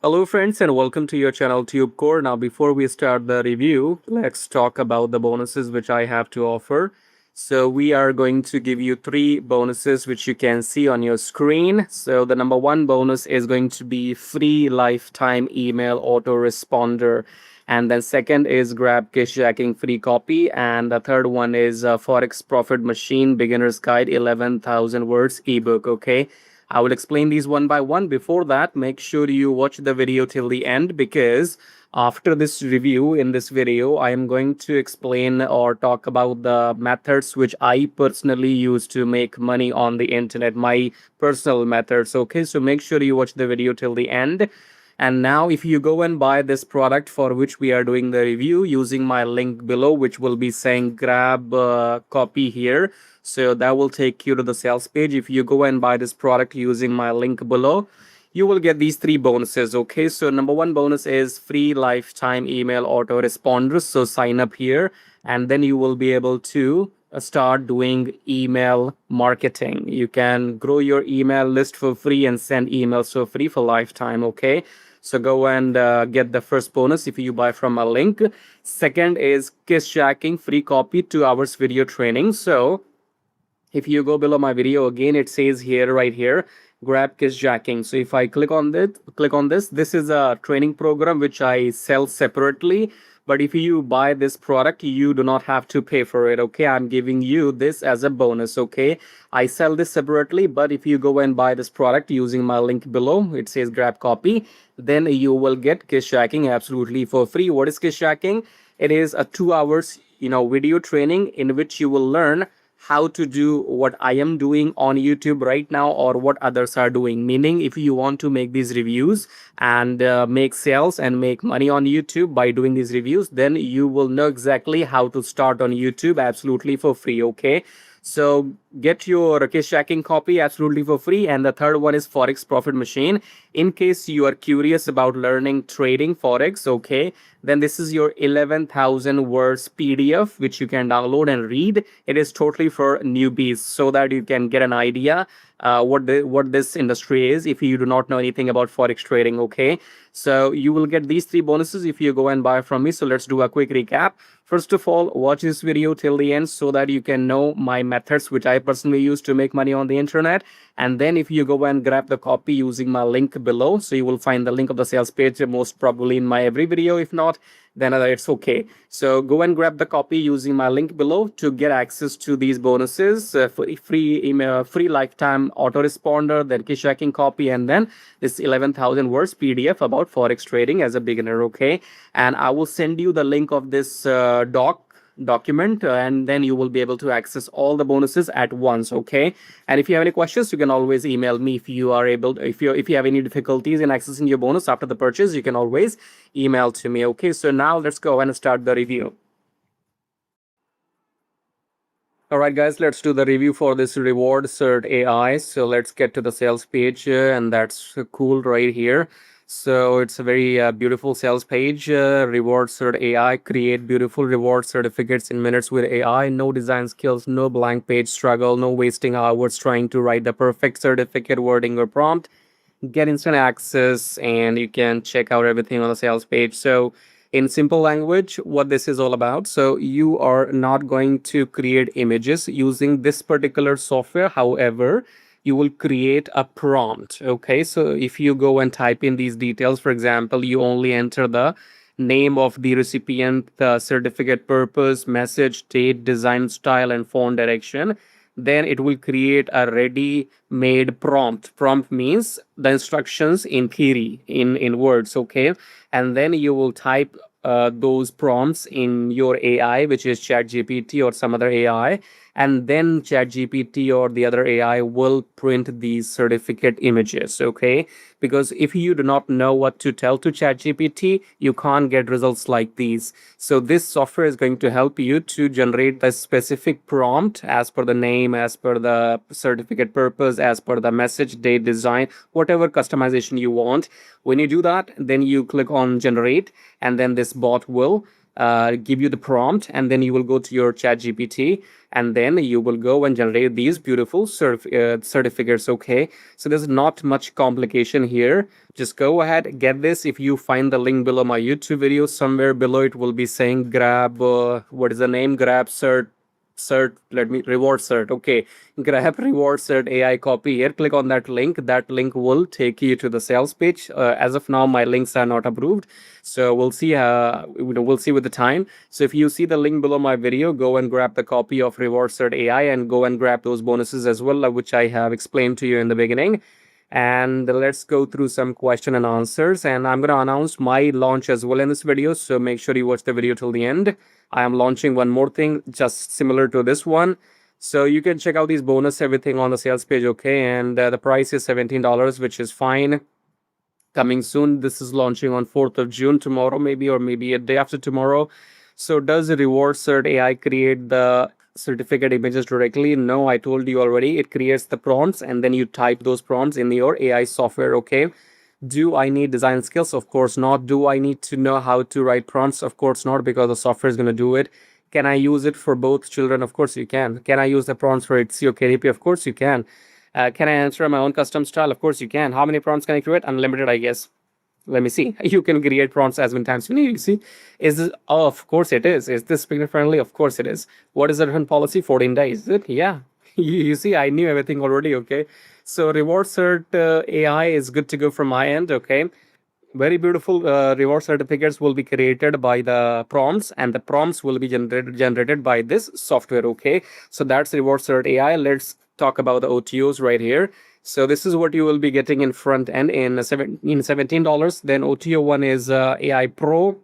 Hello friends and welcome to your channel TubeCore. Now before we start the review, let's talk about the bonuses which I have to offer. So we are going to give you three bonuses which you can see on your screen. So the number one bonus is going to be free lifetime email autoresponder. And then second is grab cash jacking free copy. And the third one is Forex Profit Machine Beginner's Guide 11,000 words ebook. Okay. I will explain these one by one. Before that, make sure you watch the video till the end because after this review in this video, I am going to explain or talk about the methods which I personally use to make money on the internet, my personal methods. Okay, so make sure you watch the video till the end. And now if you go and buy this product for which we are doing the review using my link below, which will be saying grab copy here. So that will take you to the sales page. If you go and buy this product using my link below, you will get these three bonuses. Okay, so number one bonus is free lifetime email autoresponders. So sign up here and then you will be able to start doing email marketing. You can grow your email list for free and send emails for free for lifetime. Okay, so go and get the first bonus if you buy from a link. Second is kiss jacking free copy 2 hours video training. So if you go below my video again, it says here, right here, grab kiss jacking. So if I click on this, this is a training program which I sell separately. But if you buy this product, you do not have to pay for it. Okay, I'm giving you this as a bonus. Okay, I sell this separately, but if you go and buy this product using my link below, it says grab copy, then you will get kiss jacking absolutely for free. What is kiss jacking? It is a 2 hours video training in which you will learn how to do what I am doing on YouTube right now or what others are doing. Meaning, if you want to make these reviews and make sales and make money on YouTube by doing these reviews, then you will know exactly how to start on YouTube absolutely for free. Okay. So get your case tracking copy absolutely for free. And the third one is Forex Profit Machine. In case you are curious about learning trading Forex, okay, then this is your 11,000 words PDF, which you can download and read. It is totally for newbies so that you can get an idea what this industry is if you do not know anything about Forex trading. Okay, so you will get these three bonuses if you go and buy from me. So let's do a quick recap. First of all, watch this video till the end so that you can know my methods which I personally use to make money on the internet. And then if you go and grab the copy using my link below, so you will find the link of the sales page most probably in my every video. If not, then it's okay. So go and grab the copy using my link below to get access to these bonuses, free email, free lifetime autoresponder, then kiss tracking copy, and then this 11,000 words PDF about Forex trading as a beginner. Okay, and I will send you the link of this document and then you will be able to access all the bonuses at once. Okay, and if you have any questions, you can always email me. If you are able to, if you have any difficulties in accessing your bonus after the purchase, you can always email to me. Okay, so now let's go and start the review. All right, guys, let's do the review for this RewardCert AI. So let's get to the sales page, and that's cool right here. So it's a very beautiful sales page. RewardCert AI, create beautiful reward certificates in minutes with AI. No design skills, no blank page struggle, no wasting hours trying to write the perfect certificate wording or prompt. Get instant access, and you can check out everything on the sales page. So in simple language, what this is all about. So you are not going to create images using this particular software. However, you will create a prompt. Okay, so if you go and type in these details, for example, you only enter the name of the recipient, the certificate purpose, message, date, design style, and font direction, then it will create a ready-made prompt. Prompt means the instructions in theory, in words. Okay, and then you will type those prompts in your AI, which is ChatGPT or some other AI, and then ChatGPT or the other AI will print these certificate images. Okay, because if you do not know what to tell to ChatGPT, you can't get results like these. So this software is going to help you to generate the specific prompt as per the name, as per the certificate purpose, as per the message, date, design, whatever customization you want. When you do that, then you click on generate, and then this bot will give you the prompt, and then you will go to your chat GPT, and then you will go and generate these beautiful certificates. Okay, so there's not much complication here. Just go ahead, get this. If you find the link below my YouTube video, somewhere below it will be saying grab what is the name, grab cert, let me, RewardCert. Okay, grab RewardCert AI copy here, click on that link. That link will take you to the sales page. As of now, my links are not approved, so we'll see. We'll see with the time. So if you see the link below my video, go and grab the copy of RewardCert AI and go and grab those bonuses as well, which I have explained to you in the beginning. And let's go through some question and answers, and I'm going to announce my launch as well in this video, so make sure you watch the video till the end. I am launching one more thing just similar to this one, so you can check out these bonus everything on the sales page. Okay, and the price is $17, which is fine. Coming soon. This is launching on 4th of June, tomorrow maybe, or maybe a day after tomorrow. So does the RewardCert AI create the certificate images directly? No, I told you already. It creates the prompts, and then you type those prompts in your AI software. Okay, do I need design skills? Of course not. Do I need to know how to write prompts? Of course not, because the software is going to do it. Can I use it for both children? Of course you can. Can I use the prompts for Etsy or KDP? Of course you can. Can I answer my own custom style? Of course you can. How many prompts can I create? Unlimited, I guess. Let me see. You can create prompts as many times you need. You see, is this? Oh, of course it is. Is this beginner friendly? Of course it is. What is the return policy? 14 days. Is it? Yeah. You see, I knew everything already. Okay. So RewardCert AI is good to go from my end. Okay. Very beautiful reward certificates will be created by the prompts, and the prompts will be generated by this software. Okay. So that's RewardCert AI. Let's talk about the OTOs right here. So this is what you will be getting in front end in $17. Then OTO 1 is AI Pro.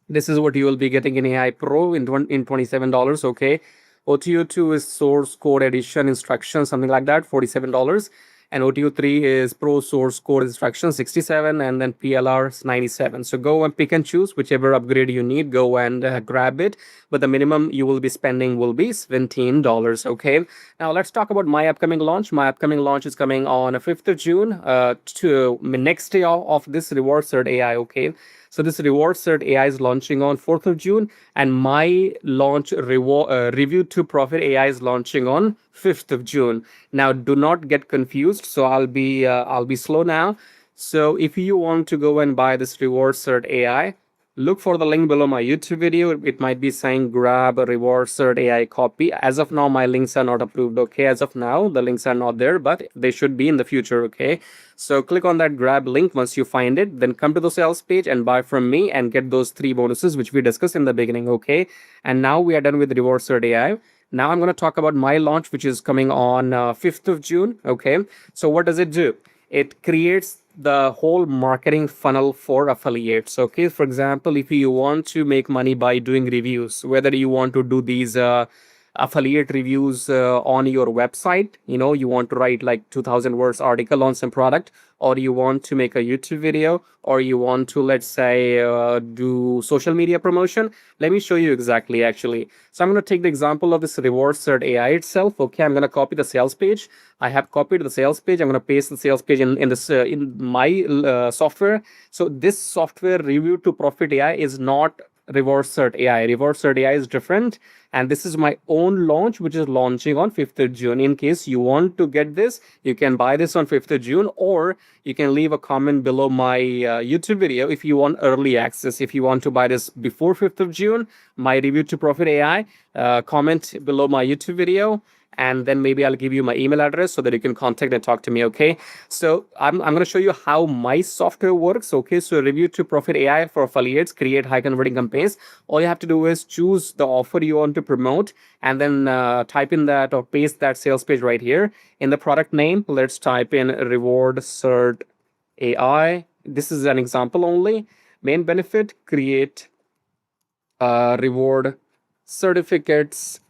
This is what you will be getting in AI Pro in $27. Okay. OTO 2 is source code edition instructions, something like that, $47. And OTO 3 is Pro Source Code Instruction, 67, and then PLR 97. So go and pick and choose whichever upgrade you need. Go and grab it. But the minimum you will be spending will be $17. Okay. Now let's talk about my upcoming launch. My upcoming launch is coming on 5th of June to next day of this RewardCert AI. Okay. So this RewardCert AI is launching on 4th of June, and my launch review to profit AI is launching on 5th of June. Now do not get confused. So I'll be slow now. So if you want to go and buy this RewardCert AI, look for the link below my YouTube video. It might be saying grab a RewardCert AI copy. As of now, my links are not approved. Okay, as of now, the links are not there, but they should be in the future. Okay, so click on that grab link once you find it. Then come to the sales page and buy from me and get those 3 bonuses which we discussed in the beginning. Okay, and now we are done with RewardCert AI. Now I'm going to talk about my launch, which is coming on 5th of June. Okay, so what does it do? It creates the whole marketing funnel for affiliates. Okay, for example, if you want to make money by doing reviews, whether you want to do these affiliate reviews on your website, you want to write like 2000 words article on some product, or you want to make a YouTube video, or you want to, let's say, do social media promotion. Let me show you exactly actually. So I'm going to take the example of this RewardCert AI itself. Okay, I'm going to copy the sales page. I have copied the sales page. I'm going to paste the sales page in this in my software. So this software review to profit AI is not RewardCert AI. RewardCert AI is different, and this is my own launch, which is launching on 5th of June. In case you want to get this, you can buy this on 5th of June, or you can leave a comment below my YouTube video if you want early access. If you want to buy this before 5th of June, my review to profit AI, comment below my YouTube video, and then maybe I'll give you my email address so that you can contact and talk to me. Okay, so I'm going to show you how my software works. Okay, so review to profit AI for affiliates, create high converting campaigns. All you have to do is choose the offer you want to promote, and then type in that or paste that sales page right here. In the product name, let's type in RewardCert AI. This is an example only. Main benefit: create reward certificates,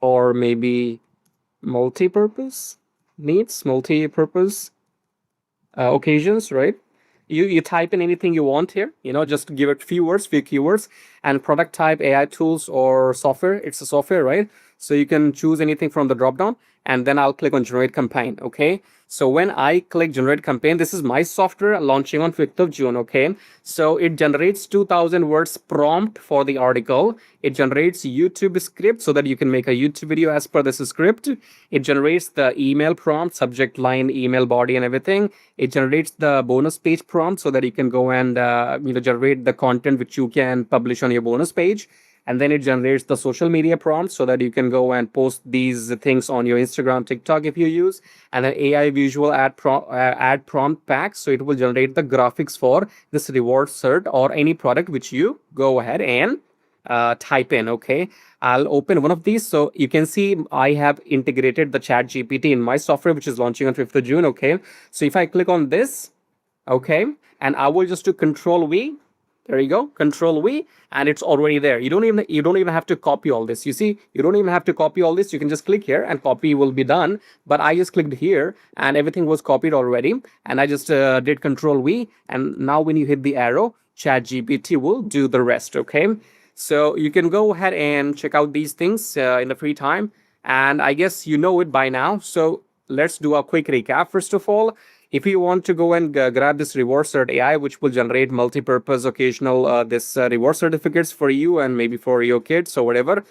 or maybe multi-purpose needs, multi-purpose occasions, right? You type in anything you want here, just give it few keywords, and product type, AI tools or software. It's a software, right? So you can choose anything from the drop down, and then I'll click on generate campaign. Okay, So when I click generate campaign, this is my software launching on 5th of June. Okay. So it generates 2000 words prompt for the article. It generates YouTube script so that you can make a YouTube video as per this script. It generates the email prompt, subject line, email body, and everything. It generates the bonus page prompt so that you can go and generate the content which you can publish on your bonus page. And then it generates the social media prompts so that you can go and post these things on your Instagram, TikTok if you use. And then AI visual ad prompt pack, so it will generate the graphics for this reward cert or any product which you go ahead and type in. Okay, I'll open one of these. So you can see I have integrated the chat GPT in my software, which is launching on 5th of June. Okay, so if I click on this, okay, and I will just do Control V. There you go, Control V, and it's already there. You don't even have to copy all this. You see, you don't even have to copy all this. You can just click here and copy will be done. But I just clicked here and everything was copied already. And I just did Control V, and now when you hit the arrow, ChatGPT will do the rest. Okay, so you can go ahead and check out these things in the free time, and I guess you know it by now. So let's do a quick recap. First of all, if you want to go and grab this RewardCert AI, which will generate multi-purpose occasional this reward certificates for you and maybe for your kids or whatever,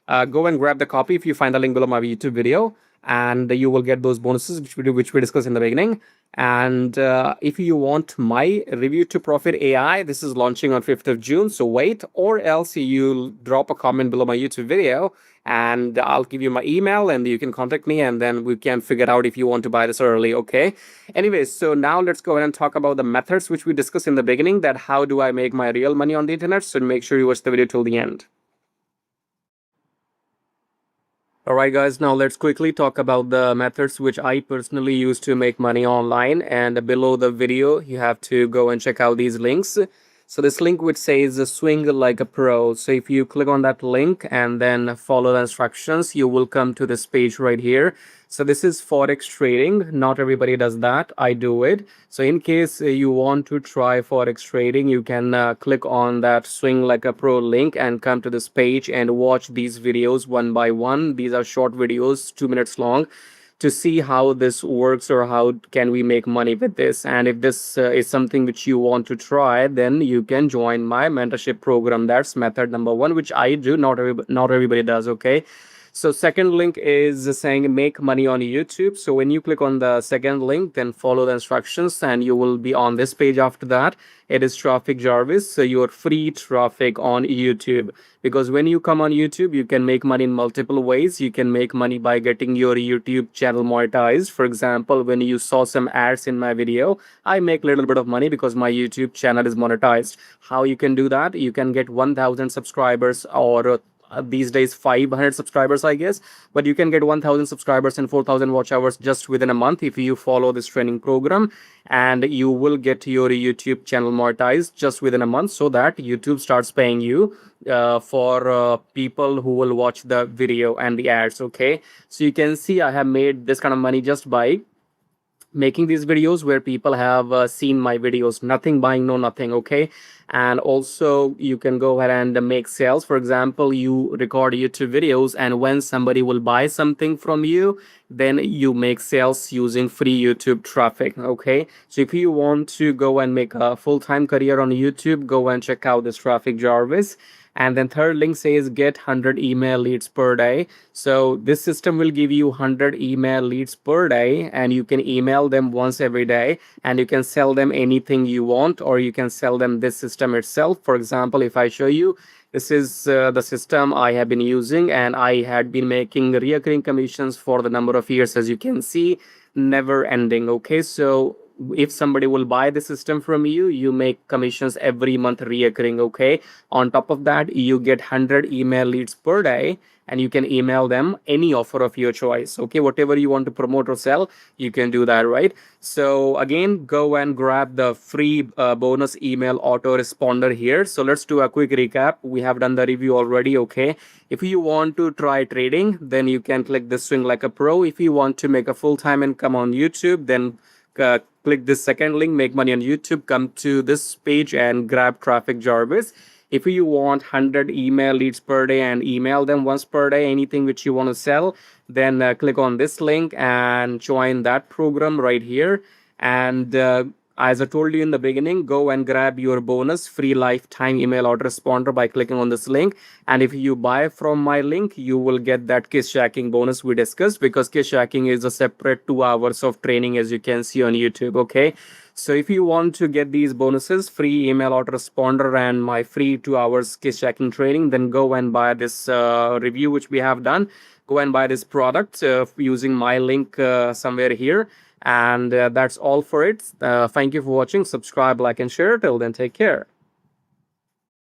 go and grab the copy if you find the link below my YouTube video, and you will get those bonuses which we discussed in the beginning. And if you want my review to profit AI, this is launching on 5th of June. So wait, or else you'll drop a comment below my YouTube video and I'll give you my email and you can contact me, and then we can figure out if you want to buy this early. Okay. Anyways, so now let's go ahead and talk about the methods which we discussed in the beginning, that how do I make my real money on the internet. So make sure you watch the video till the end. Alright guys, now let's quickly talk about the methods which I personally use to make money online, and below the video you have to go and check out these links. So this link which says swing like a pro, so if you click on that link and then follow the instructions, you will come to this page right here. So this is forex trading. Not everybody does that. I do it. So in case you want to try forex trading, you can click on that swing like a pro link and come to this page and watch these videos one by one. These are short videos, 2 minutes long, to see how this works or how can we make money with this. And if this is something which you want to try, then you can join my mentorship program. That's method number one, which I do. Not everybody does. Okay. So second link is saying make money on YouTube. So when you click on the second link, then follow the instructions and you will be on this page after that. It is Traffic Jarvis, so your free traffic on YouTube. Because when you come on YouTube, you can make money in multiple ways. You can make money by getting your YouTube channel monetized. For example, when you saw some ads in my video, I make a little bit of money because my YouTube channel is monetized. How you can do that? You can get 1000 subscribers, or these days 500 subscribers, I guess, but you can get 1000 subscribers and 4000 watch hours just within a month if you follow this training program, and you will get your YouTube channel monetized just within a month, so that YouTube starts paying you for people who will watch the video and the ads. Okay, so you can see I have made this kind of money just by making these videos where people have seen my videos. Nothing buying, no nothing. Okay, and also you can go ahead and make sales. For example, you record YouTube videos, and when somebody will buy something from you, then you make sales using free YouTube traffic. Okay, so if you want to go and make a full-time career on YouTube, go and check out this Traffic Jarvis. And then third link says get 100 email leads per day. So this system will give you 100 email leads per day, and you can email them once every day, and you can sell them anything you want, or you can sell them this system itself. For example, if I show you, this is the system I have been using, and I had been making recurring commissions for the number of years, as you can see, never ending. Okay, so if somebody will buy the system from you, you make commissions every month reoccurring. Okay, on top of that, you get 100 email leads per day, and you can email them any offer of your choice. Okay, whatever you want to promote or sell, you can do that, right? So again, go and grab the free bonus email autoresponder here. So let's do a quick recap. We have done the review already. Okay, if you want to try trading, then you can click this swing like a pro. If you want to make a full-time income on YouTube, then click this second link, make money on YouTube, come to this page and grab Traffic Jarvis. If you want 100 email leads per day and email them once per day, anything which you want to sell, then click on this link and join that program right here. And as I told you in the beginning, go and grab your bonus free lifetime email autoresponder by clicking on this link. And if you buy from my link, you will get that kiss jacking bonus we discussed, because kiss jacking is a separate 2 hours of training, as you can see on YouTube. Okay. So if you want to get these bonuses, free email autoresponder and my free 2 hours kiss jacking training, then go and buy this review which we have done. Go and buy this product using my link somewhere here. And that's all for it. Thank you for watching. Subscribe, like, and share. Till then, take care.